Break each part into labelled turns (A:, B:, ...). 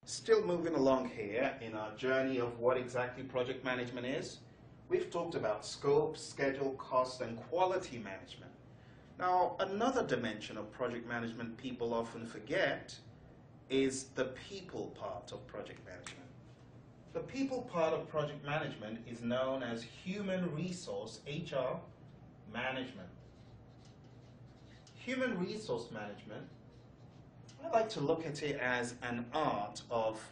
A: Still moving along here in our journey of what exactly project management is. We've talked about scope, schedule, cost, and quality management. Now, another dimension of project management people often forget is the people part of project management. The people part of project management is known as human resource HR management. Human resource management, I like to look at it as an art of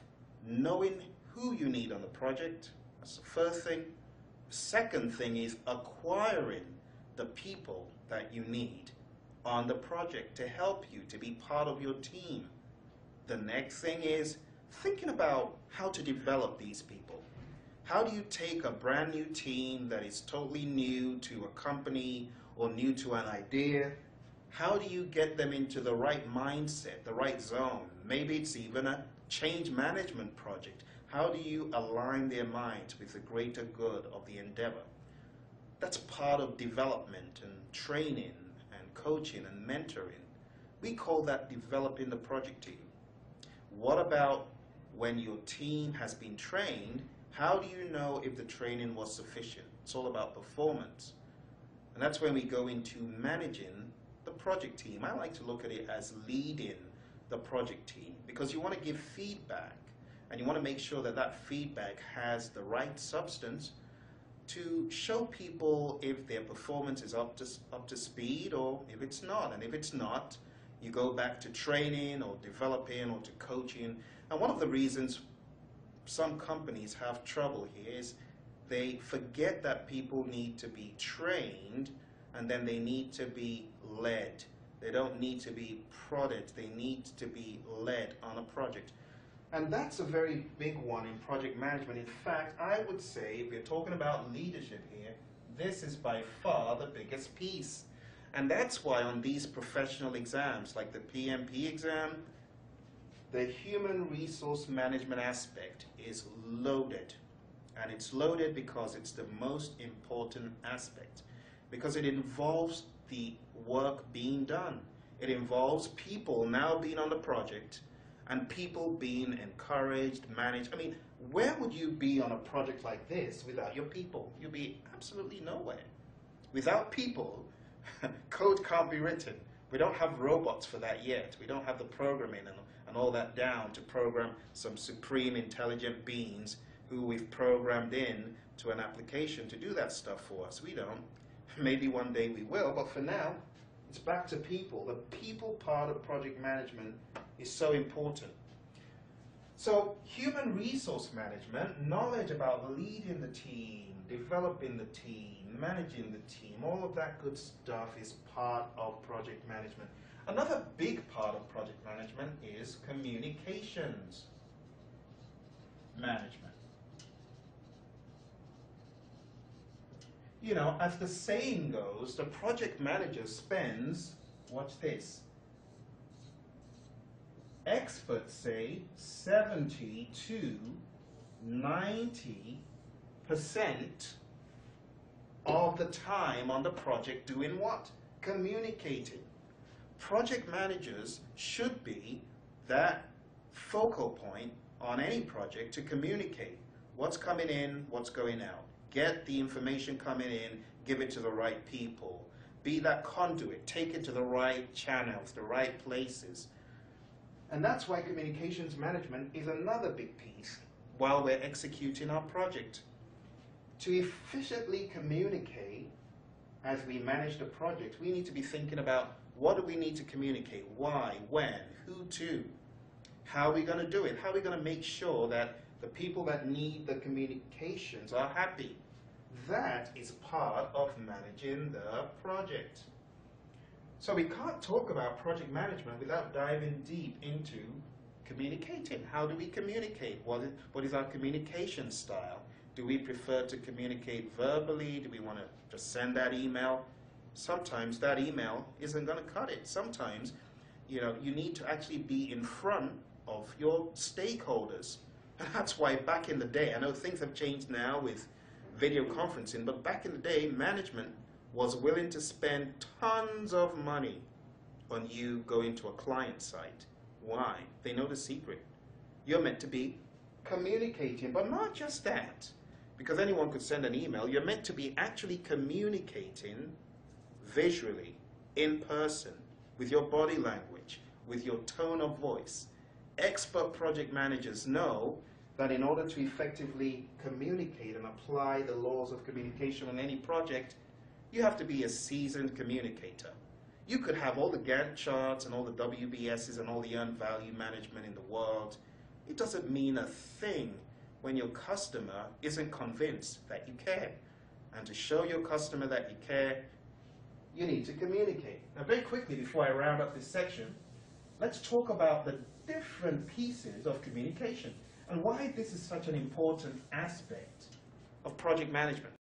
A: knowing who you need on the project. That's the first thing. The second thing is acquiring the people that you need on the project to help you, to be part of your team. The next thing is thinking about how to develop these people. How do you take a brand new team that is totally new to a company or new to an idea? How do you get them into the right mindset, the right zone? Maybe it's even a change management project. How do you align their minds with the greater good of the endeavor? That's part of development and training and coaching and mentoring. We call that developing the project team. What about when your team has been trained? How do you know if the training was sufficient? It's all about performance. And that's when we go into managing the project team. I like to look at it as leading the project team, because you want to give feedback and you want to make sure that that feedback has the right substance to show people if their performance is up to speed or if it's not. And if it's not, you go back to training or developing or to coaching. And one of the reasons some companies have trouble here is they forget that people need to be trained, and then they need to be led. They don't need to be prodded. They need to be led on a project. And that's a very big one in project management. In fact, I would say, if we're talking about leadership here, this is by far the biggest piece. And that's why on these professional exams, like the PMP exam, the human resource management aspect is loaded. And it's loaded because it's the most important aspect, because it involves the work being done. It involves people now being on the project and people being encouraged, managed. I mean, where would you be on a project like this without your people? You'd be absolutely nowhere. Without people, code can't be written. We don't have robots for that yet. We don't have the programming and all that down to program some supreme intelligent beings who we've programmed in to an application to do that stuff for us. We don't. Maybe one day we will, but for now, it's back to people. The people part of project management is so important. So human resource management, knowledge about leading the team, developing the team, managing the team, all of that good stuff is part of project management. Another big part of project management is communications management. You know, as the saying goes, the project manager spends, watch this, experts say 70 to 90% of the time on the project doing what? Communicating. Project managers should be that focal point on any project to communicate what's coming in, what's going out. Get the information coming in, give it to the right people. Be that conduit, take it to the right channels, the right places. And that's why communications management is another big piece while we're executing our project. To efficiently communicate as we manage the project, we need to be thinking about what do we need to communicate, why, when, who to, how are we going to do it, how are we going to make sure that the people that need the communications are happy. That is part of managing the project. So we can't talk about project management without diving deep into communicating. How do we communicate? What is our communication style? Do we prefer to communicate verbally? Do we want to just send that email? Sometimes that email isn't going to cut it. Sometimes, you know, you need to actually be in front of your stakeholders. And that's why back in the day, I know things have changed now with video conferencing, but back in the day, management was willing to spend tons of money on you going to a client site. Why? They know the secret. You're meant to be communicating, but not just that, because anyone could send an email. You're meant to be actually communicating visually, in person, with your body language, with your tone of voice. Expert project managers know that in order to effectively communicate and apply the laws of communication on any project, you have to be a seasoned communicator. You could have all the Gantt charts and all the WBSs and all the earned value management in the world. It doesn't mean a thing when your customer isn't convinced that you care. And to show your customer that you care, you need to communicate. Now, very quickly before I round up this section, let's talk about the different pieces of communication and why this is such an important aspect of project management.